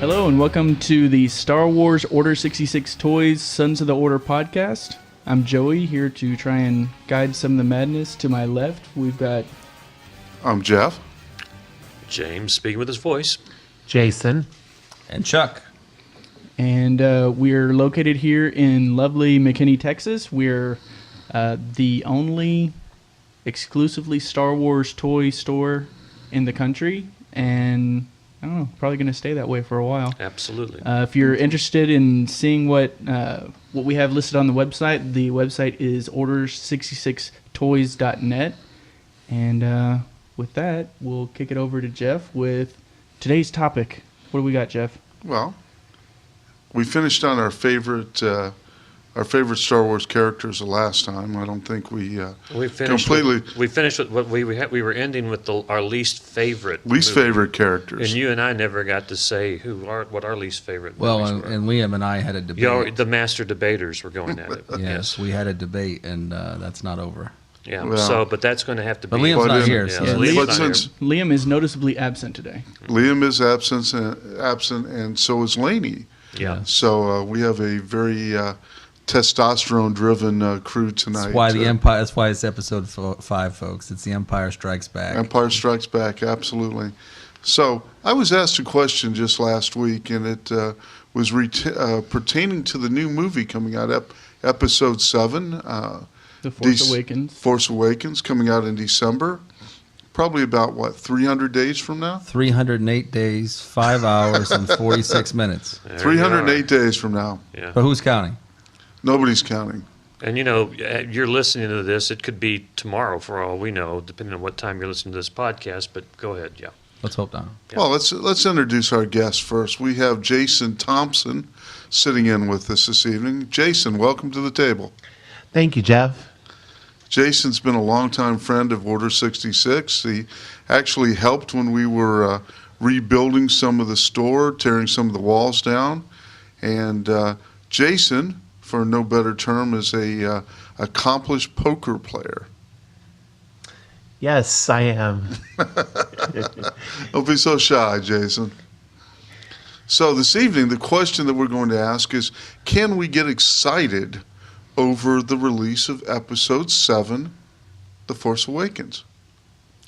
Hello and welcome to the Star Wars Order 66 Toys Sons of the Order podcast. I'm Joey, here to try and guide some of the madness. To my left, we've got... I'm Jeff. James, speaking with his voice. Jason. And Chuck. And we're located here in lovely McKinney, Texas. We're the only exclusively Star Wars toy store in the country. And... I don't know, probably going to stay that way for a while. Absolutely. If you're interested in seeing what we have listed on the website is orders66toys.net. And with that, we'll kick it over to Jeff with today's topic. What do we got, Jeff? Well, we finished on our favorite Star Wars characters the last time. I don't think we finished completely... We finished with what we were ending with our least favorite favorite characters. And you and I never got to say what our least favorite Well, movies were. and Liam and I had a debate. The master debaters were going at it. Yes, we had a debate, and that's not over. Yeah, well, but that's going to have to be... But Liam's not here. So Liam is noticeably absent today. Liam is absent, and so is Laney. Yeah. So we have a very testosterone-driven crew tonight. That's why the Empire. That's why it's episode 5, folks. It's the Empire Strikes Back. Empire Strikes Back, absolutely. So I was asked a question just last week, and it was pertaining to the new movie coming out, Episode 7. The Force Awakens. Force Awakens, coming out in December. Probably about, 300 days from now? 308 days, 5 hours, and 46 minutes. 308 days from now. Yeah. But who's counting? Nobody's counting. And, you're listening to this. It could be tomorrow for all we know, depending on what time you're listening to this podcast. But go ahead, yeah. Let's hope not. Yeah. Well, let's introduce our guest first. We have Jason Thompson sitting in with us this evening. Jason, welcome to the table. Thank you, Jeff. Jason's been a longtime friend of Order 66. He actually helped when we were rebuilding some of the store, tearing some of the walls down. And Jason, for no better term, is a accomplished poker player. Yes, I am. Don't be so shy, Jason. So this evening, the question that we're going to ask is, can we get excited over the release of Episode 7, The Force Awakens?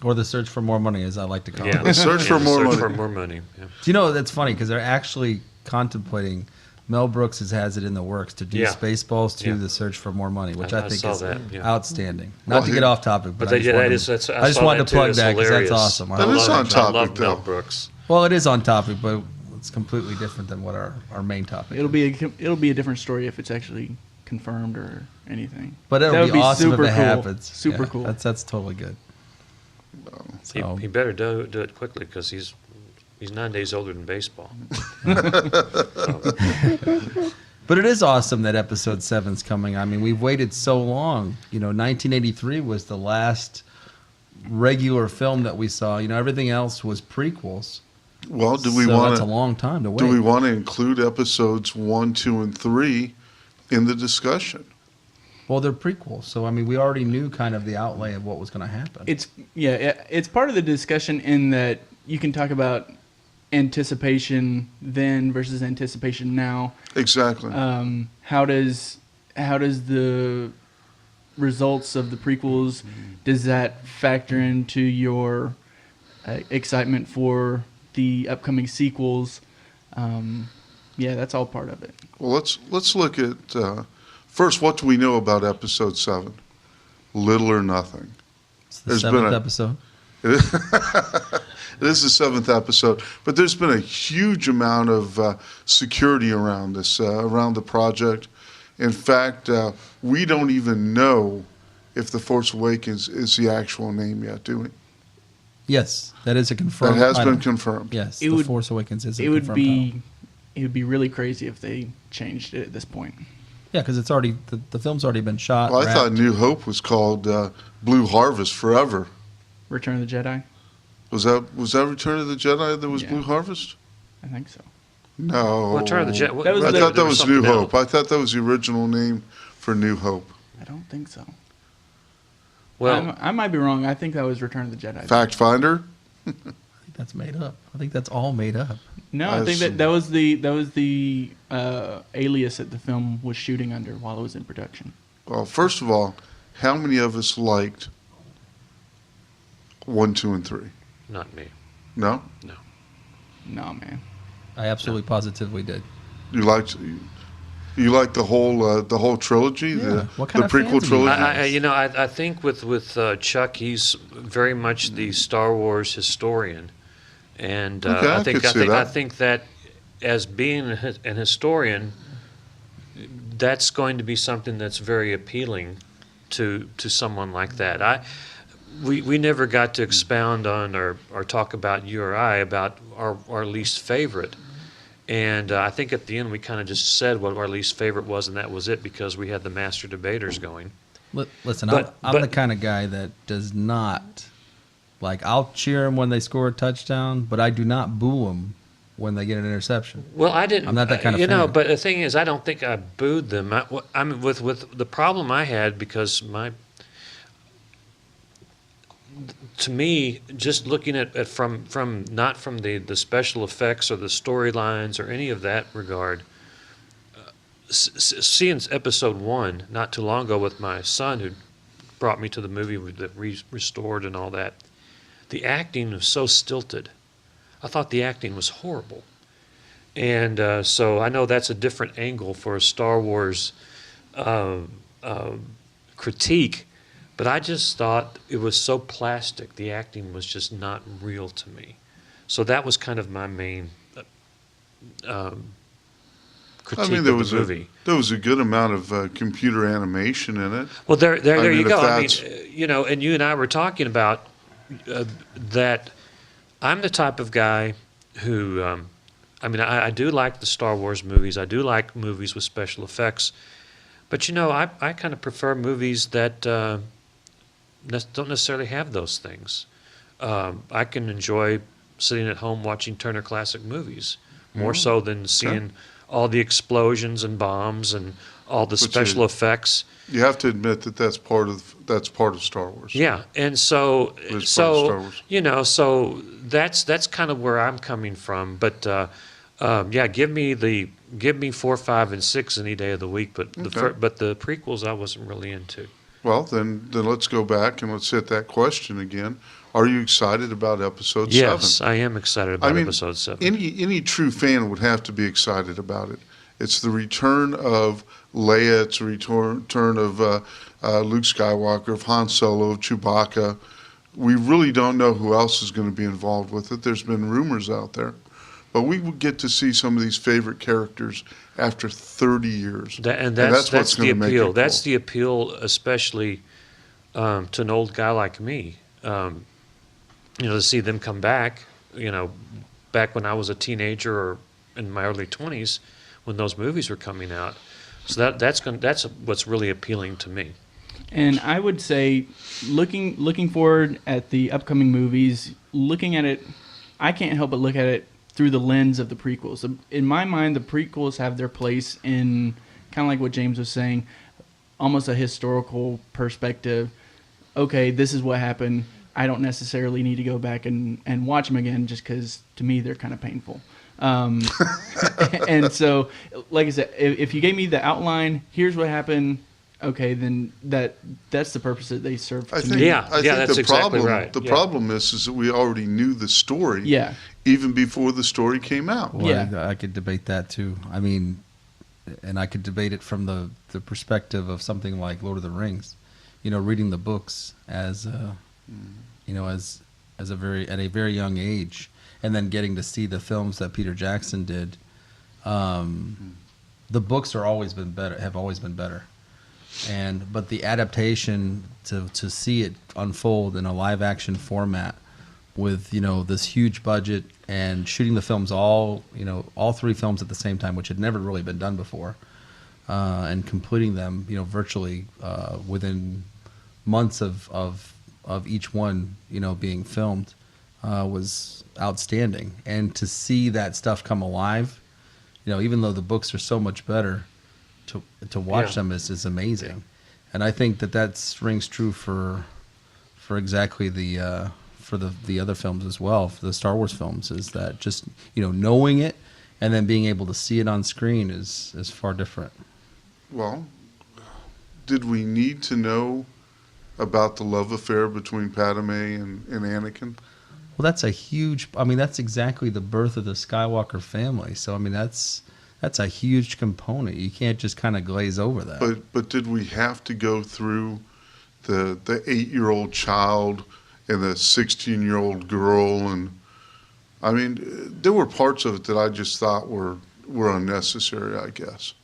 Or the search for more money, as I like to call it. The search for more money. For more money. Yeah. Do you know, that's funny, because they're actually contemplating... Mel Brooks has it in the works to do Spaceballs 2, The Search for More Money, which I think is outstanding. Not to get off topic, but I just wanted to plug that because that's awesome. That is on topic, I love though. Mel Brooks. Well, it is on topic, but it's completely different than what our main topic It'll be a different story if it's actually confirmed or anything. But it'll be awesome if it happens. Super cool. That's totally good. So. He better do it quickly because he's 9 days older than baseball. But it is awesome that Episode 7's coming. I mean, we've waited so long. 1983 was the last regular film that we saw. Everything else was prequels. Well, that's a long time to wait. Do we want to include Episodes 1, 2, and 3 in the discussion? Well, they're prequels, so we already knew kind of the outlay of what was going to happen. It's part of the discussion in that you can talk about anticipation then versus anticipation now. Exactly. How does the results of the prequels, does that factor into your excitement for the upcoming sequels? That's all part of it. Well, let's look at first, what do we know about Episode 7? Little or nothing. It's the 7th episode. It is the 7th episode, but there's been a huge amount of security around this, around the project. In fact, we don't even know if The Force Awakens is the actual name yet, do we? Yes, that is a confirmed. That has been confirmed. Yes, The Force Awakens is a confirmed title. It would be really crazy if they changed it at this point. Yeah, because it's already the film's already been shot. Well, I wrapped. thought New Hope was called Blue Harvest forever. Return of the Jedi? Was that Return of the Jedi that was Yeah. Blue Harvest? I think so. No. Well, Return of the Jedi. That was I the- thought that was New something Hope. else. I thought that was the original name for New Hope. I don't think so. Well, I might be wrong. I think that was Return of the Jedi. Fact Finder? I think that's made up. I think that's all made up. No, I think that was the alias that the film was shooting under while it was in production. Well, first of all, how many of us liked 1, 2, and 3? not me. No? No, man. I absolutely positively did. You liked the whole trilogy, Yeah. What kind the of fans prequel are you? trilogy? I think with Chuck, he's very much the Star Wars historian, and Okay, I could see that. I think that as being an historian, that's going to be something that's very appealing to someone like that. We never got to expound on or talk about you or I about our least favorite. And I think at the end we kind of just said what our least favorite was, and that was it because we had the master debaters going. Listen, But- I'm the kind of guy that does not, like, I'll cheer them when they score a touchdown, but I do not boo them when they get an interception. Well, I didn't. I'm not that kind of fan. But the thing is, I don't think I booed them. I mean, with the problem I had because to me, just looking at from not from the special effects or the storylines or any of that regard, seeing episode 1 not too long ago with my son who brought me to the movie that restored and all that, the acting was so stilted. I thought the acting was horrible. And so I know that's a different angle for a Star Wars critique, but I just thought it was so plastic. The acting was just not real to me. So that was kind of my main critique of the movie. There was a good amount of computer animation in it. Well, there mean, you go. if I mean, that's- and you and I were talking about that. I'm the type of guy who, I do like the Star Wars movies. I do like movies with special effects, but I kind of prefer movies that don't necessarily have those things. I can enjoy sitting at home watching Turner Classic Movies more so than seeing all the explosions and bombs and all the special effects. You have to admit that that's part of Star Wars. Yeah, and so It is part of Star Wars. So that's kind of where I'm coming from. But give me 4, 5, and 6 any day of the week. But the prequels I wasn't really into. Well, then let's go back and let's hit that question again. Are you excited about Episode 7? Yes, I am excited about Episode 7. Any true fan would have to be excited about it. It's the return of Leia. It's the return of Luke Skywalker, of Han Solo, of Chewbacca. We really don't know who else is going to be involved with it. There's been rumors out there. But we would get to see some of these favorite characters after 30 years. That's what's the going to make it appeal. cool. That's the appeal, especially to an old guy like me. To see them come back. Back when I was a teenager or in my early 20s, when those movies were coming out. So that's what's really appealing to me. And I would say, looking forward at the upcoming movies, looking at it, I can't help but look at it through the lens of the prequels. In my mind, the prequels have their place in, kind of like what James was saying, almost a historical perspective. Okay, this is what happened. I don't necessarily need to go back and watch them again just because, to me, they're kind of painful. And so, like I said, if you gave me the outline, here's what happened, okay, then that's the purpose that they serve to me. I think that's exactly right. The problem is that we already knew the story even before the story came out. Well, I could debate that too. I mean, and I could debate it from the perspective of something like Lord of the Rings. Reading the books as at a very young age, and then getting to see the films that Peter Jackson did. The books have always been better. But the adaptation to see it unfold in a live action format with this huge budget and shooting the films all 3 films at the same time, which had never really been done before, and completing them, virtually within months of each one, being filmed, was outstanding. And to see that stuff come alive, even though the books are so much better, to watch them is amazing. Yeah. And I think that rings true for exactly the other films as well, for the Star Wars films, is that just knowing it and then being able to see it on screen is far different. Well, did we need to know about the love affair between Padme and Anakin? Well, that's that's exactly the birth of the Skywalker family. So, that's a huge component. You can't just kind of glaze over that. But did we have to go through the 8-year-old child and the 16-year-old girl? And there were parts of it that I just thought were unnecessary, I guess.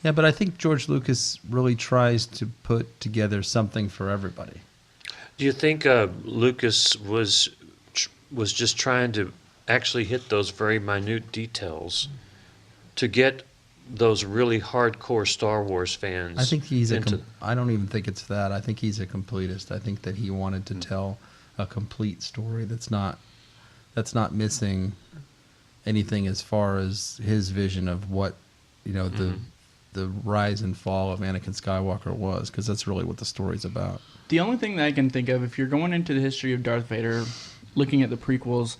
Yeah, but I think George Lucas really tries to put together something for everybody. Do you think Lucas was just trying to actually hit those very minute details to get those really hardcore Star Wars fans? I think I don't even think it's that. I think he's a completist. I think that he wanted to tell a complete story that's not missing anything as far as his vision of what the rise and fall of Anakin Skywalker was, because that's really what the story's about. The only thing that I can think of, if you're going into the history of Darth Vader, looking at the prequels,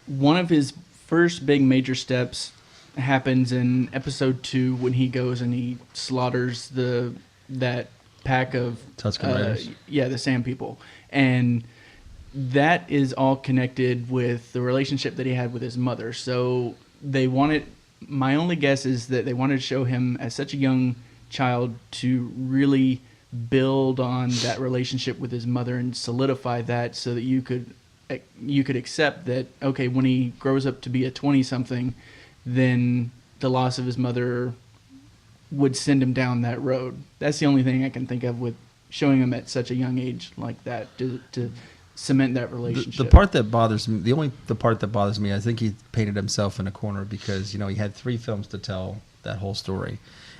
one of his first big major steps happens in Episode 2 when he goes and he slaughters that pack of Tusken Raiders. The Sand People, and that is all connected with the relationship that he had with his mother. So they wanted. My only guess is that they wanted to show him as such a young child to really build on that relationship with his mother and solidify that, so that you could accept that, okay, when he grows up to be a 20-something, then the loss of his mother would send him down that road. That's the only thing I can think of with showing him at such a young age like that, to cement that relationship. The part that bothers me, the part that bothers me, I think he painted himself in a corner, because he had 3 films to tell that whole story,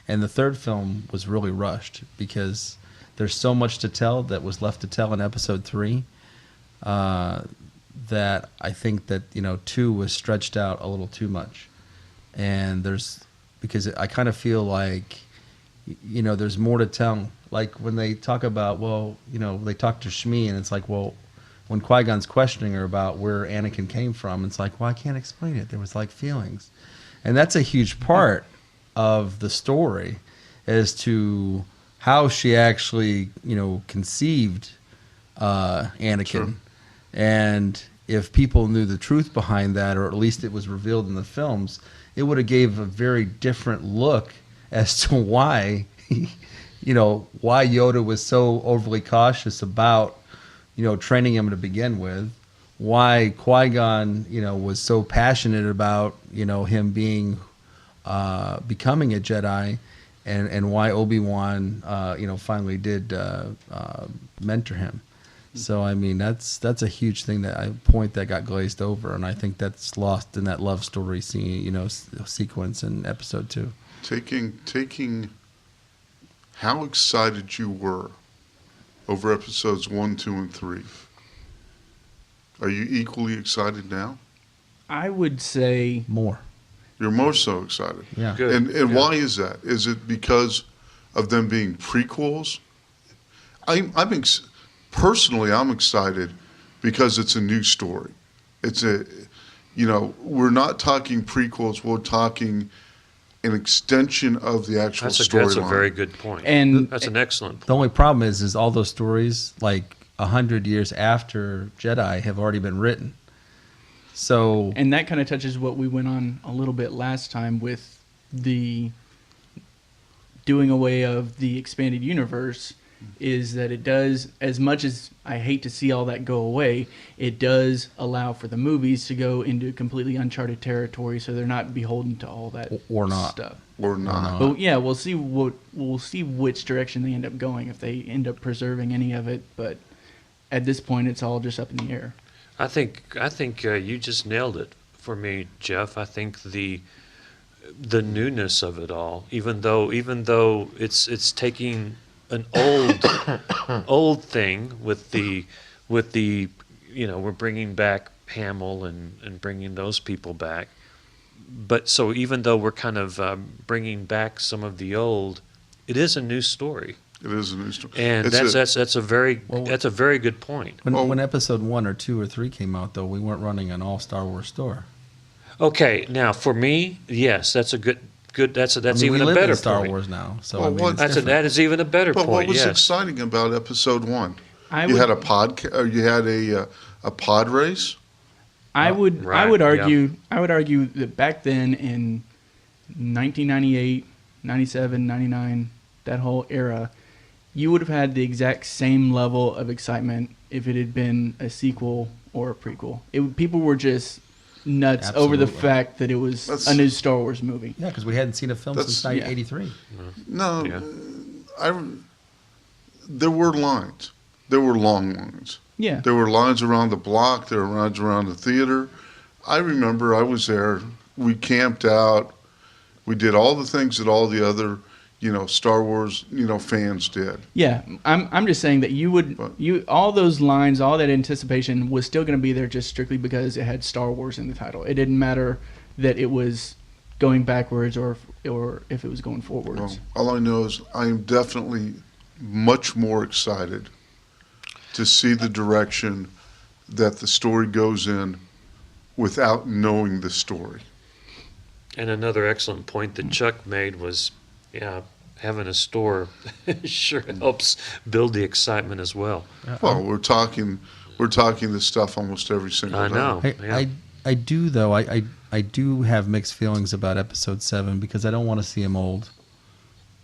and the third film was really rushed because there's so much to tell that was left to tell in Episode 3, that I think that 2 was stretched out a little too much, and because I kind of feel like there's more to tell. Like when they talk about, they talk to Shmi, and it's like, well, when Qui-Gon's questioning her about where Anakin came from, it's like, well, I can't explain it. There was feelings. And that's a huge part of the story as to how she actually, conceived Anakin. Sure. And if people knew the truth behind that, or at least it was revealed in the films, it would have gave a very different look as to why, why Yoda was so overly cautious about training him to begin with, why Qui-Gon, was so passionate about, him being, becoming a Jedi, and why Obi-Wan, finally did mentor him. So, that's a huge thing that got glazed over, and I think that's lost in that love story scene, sequence in Episode 2. Taking how excited you were over Episodes 1, 2, and 3. Are you equally excited now? I would say more. You're more so excited. Yeah. Good. And why is that? Is it because of them being prequels? Personally, I'm excited because it's a new story. We're not talking prequels. We're talking an extension of the actual storyline. That's a very good point. And that's an excellent point. The only problem is all those stories, 100 years after Jedi, have already been written. So, and that kind of touches what we went on a little bit last time with the doing away of the expanded universe, is that it does, as much as I hate to see all that go away, it does allow for the movies to go into completely uncharted territory, so they're not beholden to all that or not stuff. Or not. But yeah, we'll see which direction they end up going, if they end up preserving any of it. But at this point, it's all just up in the air. I think you just nailed it for me, Jeff. I think the newness of it all, even though it's taking an old thing with the we're bringing back Hamill and bringing those people back. But so even though we're kind of bringing back some of the old, it is a new story. It is a new story, and that's a very good point. When episode 1 or 2 or 3 came out, though, we weren't running an all Star Wars store. Okay, now for me, yes, that's a good. That's even we a live better in Star point. Wars now, so that is even a better point. But what was yes. exciting about episode 1? You had a pod race. I would argue that back then in 1998, 97, 99, that whole era, you would have had the exact same level of excitement if it had been a sequel or a prequel. People were just nuts over the fact that it was a new Star Wars movie. Yeah, because we hadn't seen a film since 1983. There were lines. There were long lines. Yeah. There were lines around the block. There were lines around the theater. I remember I was there. We camped out. We did all the things that all the other, Star Wars, fans did. Yeah, I'm just saying that all those lines, all that anticipation was still going to be there just strictly because it had Star Wars in the title. It didn't matter that it was going backwards or if it was going forwards. Well, all I know is I am definitely much more excited to see the direction that the story goes in without knowing the story. And another excellent point that Chuck made was, having a store sure helps build the excitement as well. Well, we're talking this stuff almost every single day. I know. Hey, I do though. I do have mixed feelings about episode 7 because I don't want to see him old.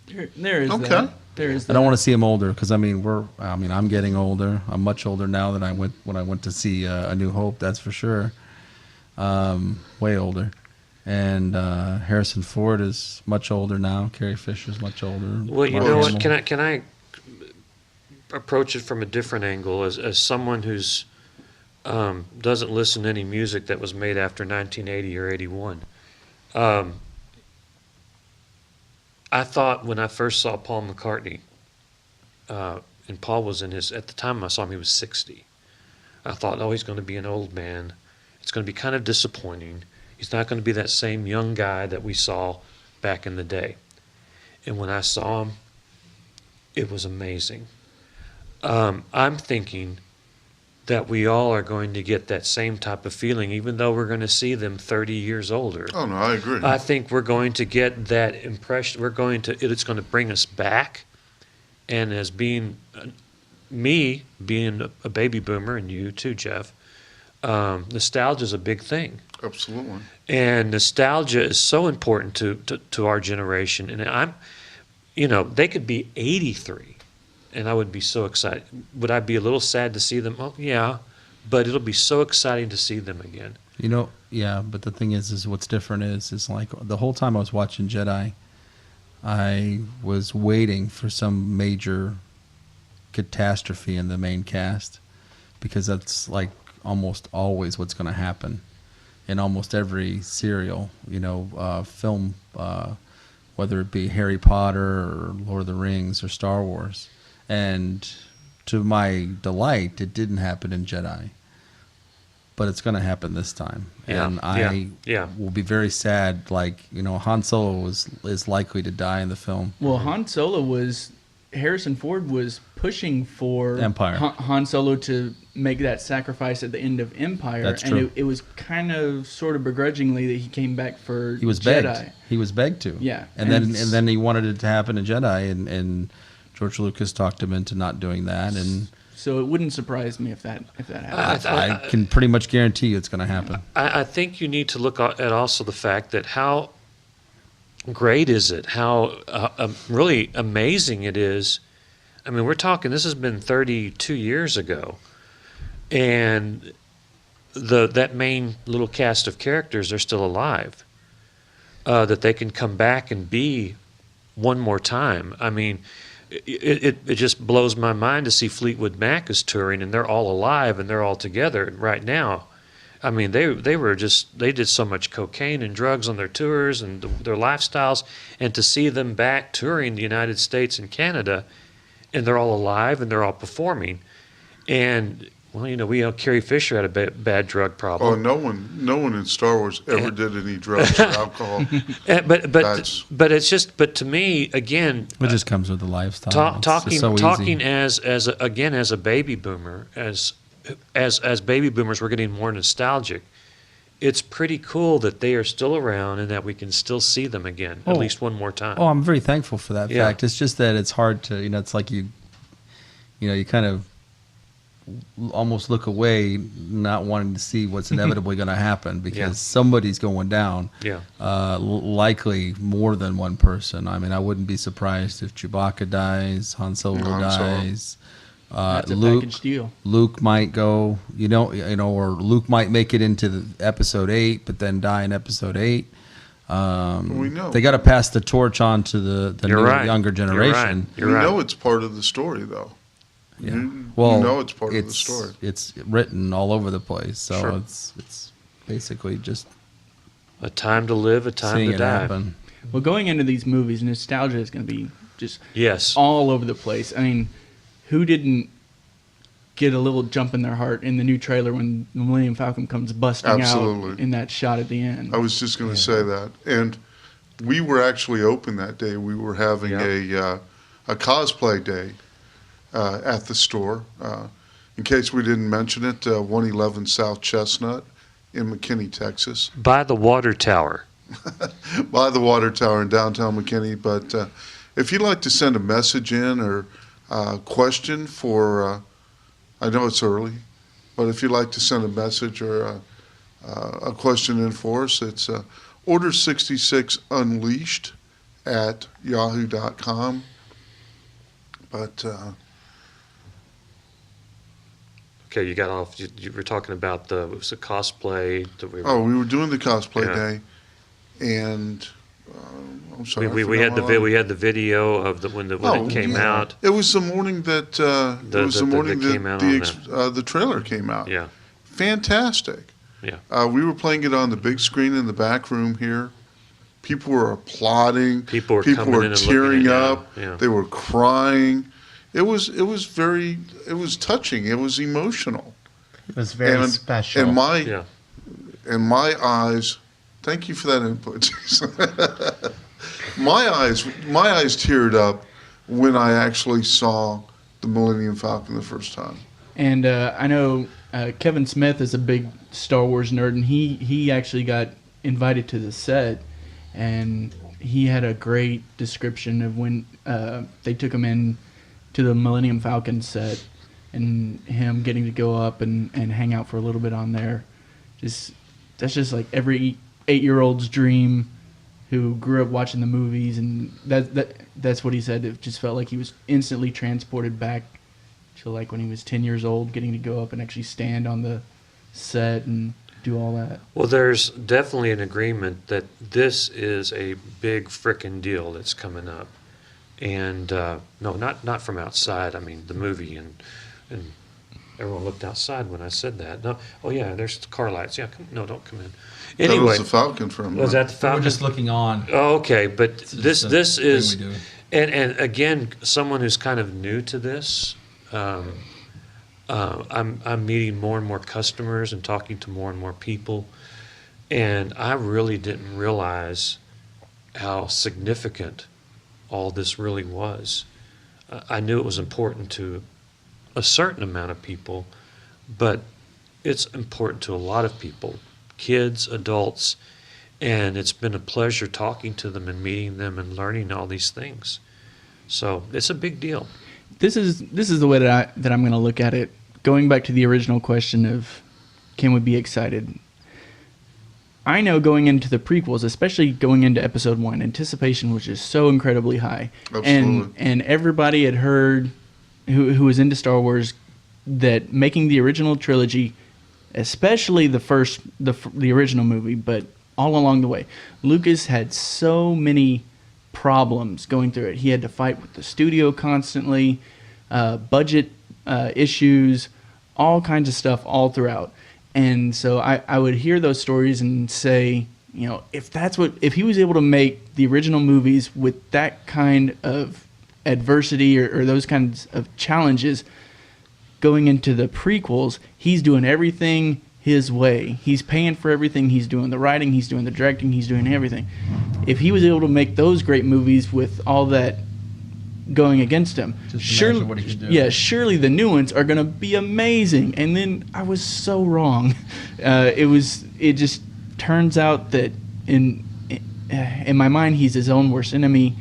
There is okay. that. There is that. I don't want to see him older because I'm getting older. I'm much older now than when I went to see A New Hope. That's for sure. Way older. And Harrison Ford is much older now. Carrie Fisher's much older. Well, you know what? Can I approach it from a different angle as someone who's doesn't listen to any music that was made after 1980 or 81. I thought when I first saw Paul McCartney, and Paul was at the time I saw him, he was 60. I thought, he's going to be an old man. It's going to be kind of disappointing. He's not going to be that same young guy that we saw back in the day. And when I saw him, it was amazing. I'm thinking that we all are going to get that same type of feeling, even though we're going to see them 30 years older. Oh, no, I agree. I think we're going to get that impression. It's going to bring us back. And as me being a baby boomer, and you too, Jeff, nostalgia is a big thing. Absolutely. And nostalgia is so important to our generation. And they could be 83, and I would be so excited. Would I be a little sad to see them? Oh, yeah, but it'll be so exciting to see them again. Yeah, but the thing is what's different is like the whole time I was watching Jedi, I was waiting for some major catastrophe in the main cast because that's like almost always what's going to happen in almost every serial, film, whether it be Harry Potter or Lord of the Rings or Star Wars. And to my delight, it didn't happen in Jedi. But it's going to happen this time. And I will be very sad. Like, Han Solo is likely to die in the film. Well, Harrison Ford was pushing for Empire. Han Solo to make that sacrifice at the end of Empire. That's true. And it was kind of sort of begrudgingly that he came back for He was Jedi. begged. He was begged to. Yeah. And then he wanted it to happen in Jedi, and George Lucas talked him into not doing that. And so it wouldn't surprise me if that happened. I can pretty much guarantee you it's going to happen. I think you need to look at also the fact that how great is it, how really amazing it is. I mean, we're talking, this has been 32 years ago, and that main little cast of characters are still alive, that they can come back and be one more time. I mean, it just blows my mind to see Fleetwood Mac is touring, and they're all alive, and they're all together right now. I mean, they did so much cocaine and drugs on their tours and their lifestyles, and to see them back touring the United States and Canada, and they're all alive and they're all performing, and well, Carrie Fisher had a bad drug problem. Oh, no one in Star Wars ever did any drugs or alcohol. But it's just, but to me, again, it just comes with the lifestyle. Talking as a baby boomer, as baby boomers, we're getting more nostalgic. It's pretty cool that they are still around and that we can still see them again, at least one more time. Oh, I'm very thankful for that fact. It's just that it's hard to, it's like you kind of almost look away, not wanting to see what's inevitably going to happen because somebody's going down. Likely more than one person. I mean, I wouldn't be surprised if Chewbacca dies, Han Solo dies. That's a package deal. Luke might go, or Luke might make it into episode 8, but then die in episode 8. We know they got to pass the torch on to the younger generation. We know it's part of the story, though. Yeah. You know it's part of the story. It's written all over the place, so it's basically just a time to live, a time to die. Happen. Well, going into these movies, nostalgia is going to be just all over the place. I mean, who didn't get a little jump in their heart in the new trailer when the Millennium Falcon comes busting out in that shot at the end? I was just going to say that. And we were actually open that day. We were having a cosplay day at the store. In case we didn't mention it, 111 South Chestnut in McKinney, Texas. By the water tower. By the water tower in downtown McKinney. But if you'd like to send a message in or question for, I know it's early, but if you'd like to send a message or a question in for us, it's order66unleashed at yahoo.com. But okay, you got off. You were talking about it was a cosplay that we were doing the cosplay day, and I'm sorry. We had the video of when it came out. It was the morning that the trailer came out. Yeah, fantastic. Yeah, we were playing it on the big screen in the back room here. People were applauding. People were tearing up. Yeah. They were crying. It was touching. It was emotional. It was very special. And my eyes. Thank you for that input, Jason. my eyes teared up when I actually saw the Millennium Falcon the first time. And I know Kevin Smith is a big Star Wars nerd, and he actually got invited to the set, and he had a great description of when they took him in to the Millennium Falcon set, and him getting to go up and hang out for a little bit on there. That's just like every 8-year-old's dream who grew up watching the movies, and that's what he said. It just felt like he was instantly transported back to like when he was 10 years old, getting to go up and actually stand on the set and do all that. Well, there's definitely an agreement that this is a big frickin' deal that's coming up. And no, not from outside. I mean, the movie and everyone looked outside when I said that. No, oh yeah, there's the car lights. Yeah, don't come in. Anyway, that was the Falcon from. Was that the Falcon? We're just looking on. Oh, okay, but this is and again, someone who's kind of new to this. I'm meeting more and more customers and talking to more and more people, and I really didn't realize how significant all this really was. I knew it was important to a certain amount of people, but it's important to a lot of people, kids, adults, and it's been a pleasure talking to them and meeting them and learning all these things. So it's a big deal. This is the way that I'm going to look at it. Going back to the original question of can we be excited? I know going into the prequels, especially going into Episode 1, anticipation was just so incredibly high. Absolutely. And everybody had heard, who was into Star Wars, that making the original trilogy, especially the original movie, but all along the way, Lucas had so many problems going through it. He had to fight with the studio constantly, budget issues, all kinds of stuff all throughout. And so I would hear those stories and say, you know, if he was able to make the original movies with that kind of adversity or those kinds of challenges going into the prequels, he's doing everything his way. He's paying for everything. He's doing the writing. He's doing the directing. He's doing everything. If he was able to make those great movies with all that going against him, surely, what he could do. Yeah, surely the new ones are going to be amazing. And then I was so wrong. It just turns out that in my mind, he's his own worst enemy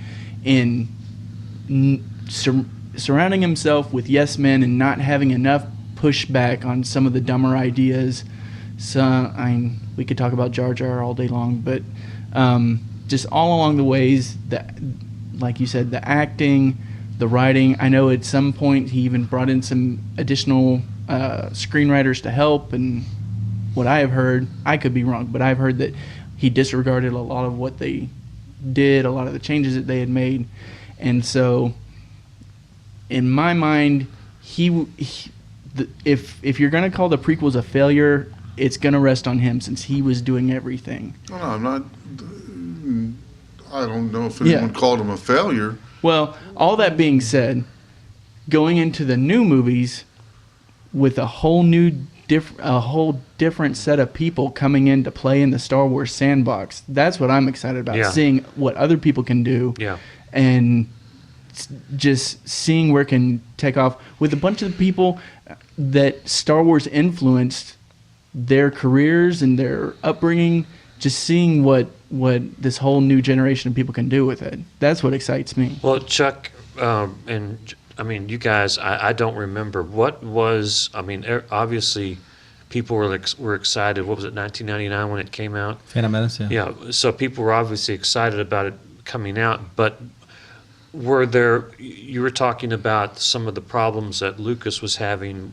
in surrounding himself with yes men and not having enough pushback on some of the dumber ideas. So we could talk about Jar Jar all day long, but just all along the ways that, like you said, the acting, the writing. I know at some point he even brought in some additional screenwriters to help, and what I have heard, I could be wrong, but I've heard that he disregarded a lot of what they did, a lot of the changes that they had made. And so in my mind, if you're going to call the prequels a failure, it's going to rest on him since he was doing everything. No, I'm not. I don't know if anyone called him a failure. Well, all that being said, going into the new movies with a whole different set of people coming in to play in the Star Wars sandbox, that's what I'm excited about. Yeah. Seeing what other people can do. Yeah. And just seeing where it can take off with a bunch of the people that Star Wars influenced their careers and their upbringing, just seeing what this whole new generation of people can do with it. That's what excites me. Well, Chuck, and I mean, you guys, I don't remember. What was, I mean, obviously people were excited. What was it, 1999 when it came out? Phantom Menace, yeah. Yeah, so people were obviously excited about it coming out, but you were talking about some of the problems that Lucas was having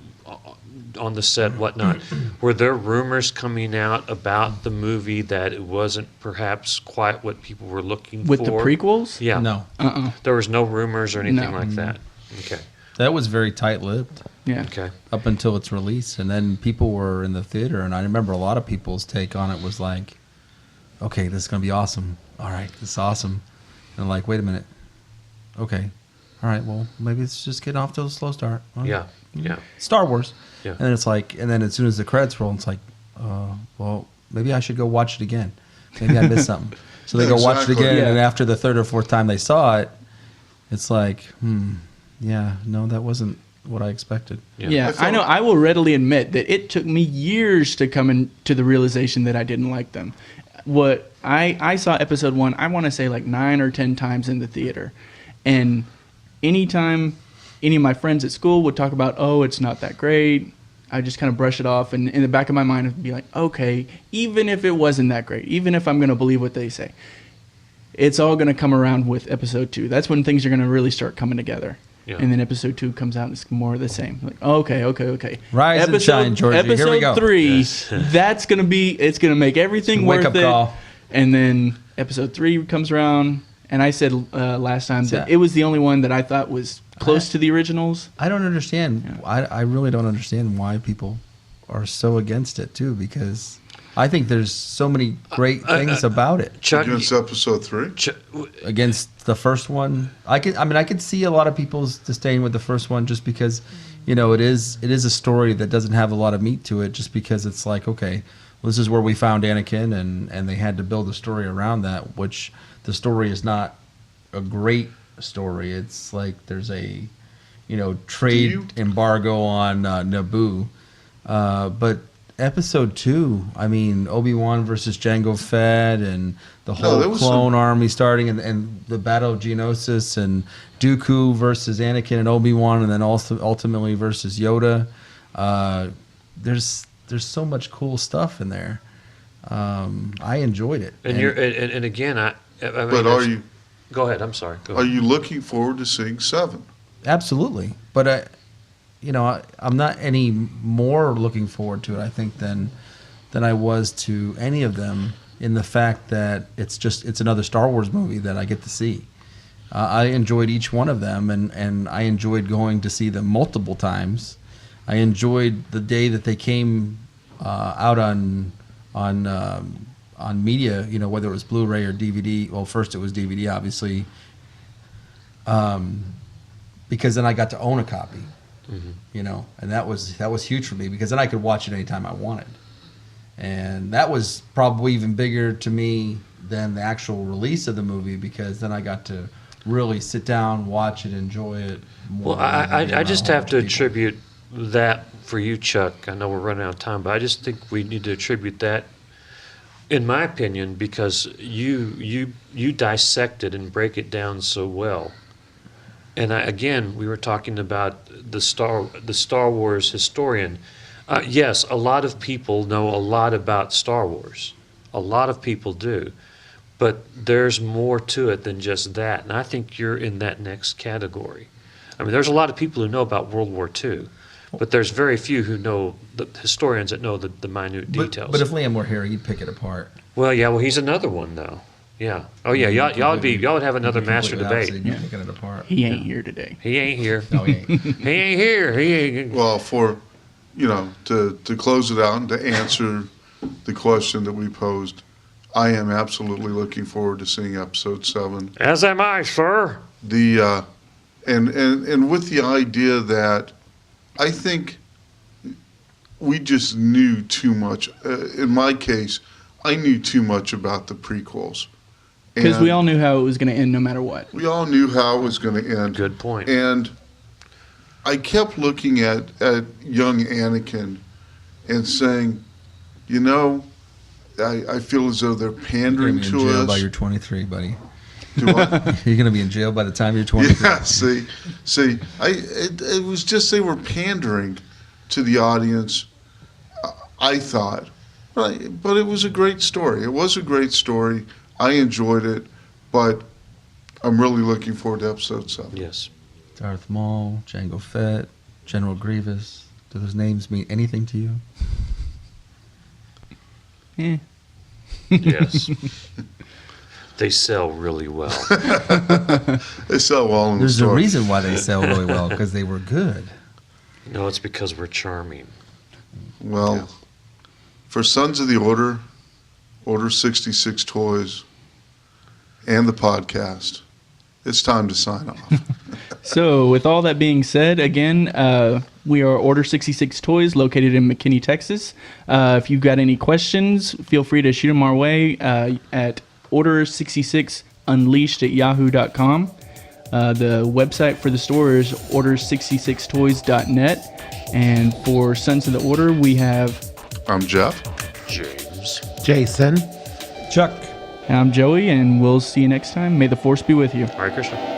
on the set, whatnot. Were there rumors coming out about the movie that it wasn't perhaps quite what people were looking for? With the prequels? Yeah. No. There was no rumors or anything like that? Okay. That was very tight-lipped. Yeah. Okay. Up until its release. And then people were in the theater, and I remember a lot of people's take on it was like, okay, this is going to be awesome. All right, this is awesome. And I'm like, wait a minute. Okay. All right, well, maybe it's just getting off to a slow start. Well, Yeah. Star Wars. Yeah. And then it's like, and then as soon as the credits roll, it's like, well, maybe I should go watch it again. Maybe I missed something. So they go watch it again, and after the third or fourth time they saw it, it's like, no, that wasn't what I expected. Yeah, I know. I will readily admit that it took me years to come into the realization that I didn't like them. What I saw episode 1, I want to say like 9 or 10 times in the theater. And anytime any of my friends at school would talk about, oh, it's not that great, I just kind of brush it off. And in the back of my mind, I'd be like, okay, even if it wasn't that great, even if I'm going to believe what they say, it's all going to come around with episode 2. That's when things are going to really start coming together. Yeah. And then episode 2 comes out and it's more of the same. Like, okay. Rise and shine, Georgie. Here we go. Episode 3, that's going to be, it's going to make everything worth it. Wake up call. And then episode 3 comes around. And I said last time that it was the only one that I thought was close to the originals. I don't understand. Yeah. I really don't understand why people are so against it, too, because I think there's so many great things about it. Chuck, against episode 3? Against the first one? I could see a lot of people's disdain with the first one just because, it is a story that doesn't have a lot of meat to it, just because it's like, okay, well, this is where we found Anakin, and they had to build a story around that, which the story is not a great story. It's like there's a, trade embargo on Naboo. But episode 2, I mean, Obi-Wan versus Jango Fett and the whole clone army starting and the Battle of Geonosis and Dooku versus Anakin and Obi-Wan and then also ultimately versus Yoda. There's so much cool stuff in there. I enjoyed it. And again, I mean, but are you? Go ahead. I'm sorry. Are you looking forward to seeing 7? Absolutely, but I'm not any more looking forward to it, I think, than I was to any of them. In the fact that it's another Star Wars movie that I get to see. I enjoyed each one of them, and I enjoyed going to see them multiple times. I enjoyed the day that they came out on media, whether it was Blu-ray or DVD. Well, first it was DVD, obviously, because then I got to own a copy, and that was huge for me because then I could watch it anytime I wanted, and that was probably even bigger to me than the actual release of the movie because then I got to really sit down, watch it, enjoy it. Well, I just have to attribute that for you, Chuck. I know we're running out of time, but I just think we need to attribute that, in my opinion, because you dissect it and break it down so well. And again, we were talking about the Star Wars historian. Yes, a lot of people know a lot about Star Wars. A lot of people do. But there's more to it than just that. And I think you're in that next category. I mean, there's a lot of people who know about World War II, but there's very few who know, the historians that know the minute details. But if Liam were here, he'd pick it apart. Well, yeah, he's another one, though. Yeah. Oh, yeah, y'all would have another master debate. Picking it apart. He ain't here today. He ain't here. No, he ain't. He ain't here. He ain't. Well, to close it out and to answer the question that we posed, I am absolutely looking forward to seeing episode 7. As am I, sir. And with the idea that I think we just knew too much. In my case, I knew too much about the prequels. Because we all knew how it was going to end no matter what. We all knew how it was going to end. Good point. And I kept looking at young Anakin and saying, I feel as though they're pandering to us. You're going to be in jail by you're 23, buddy. Do what? You're going to be in jail by the time you're 23. Yeah, see, it was just they were pandering to the audience, I thought. But it was a great story. It was a great story. I enjoyed it, but I'm really looking forward to episode 7. Yes. Darth Maul, Jango Fett, General Grievous. Do those names mean anything to you? Yes. They sell really well. They sell well in the There's store. a reason why they sell really well, because they were good. No, it's because we're charming. Well, for Sons of the Order, Order 66 Toys, and the podcast, it's time to sign off. So, with all that being said, again, we are Order 66 Toys, located in McKinney, Texas. If you've got any questions, feel free to shoot them our way at order66unleashed@yahoo.com. The website for the store is order66toys.net. And for Sons of the Order, we have... I'm Jeff. James. Jason. Chuck. And I'm Joey, and we'll see you next time. May the Force be with you. Hare Krishna.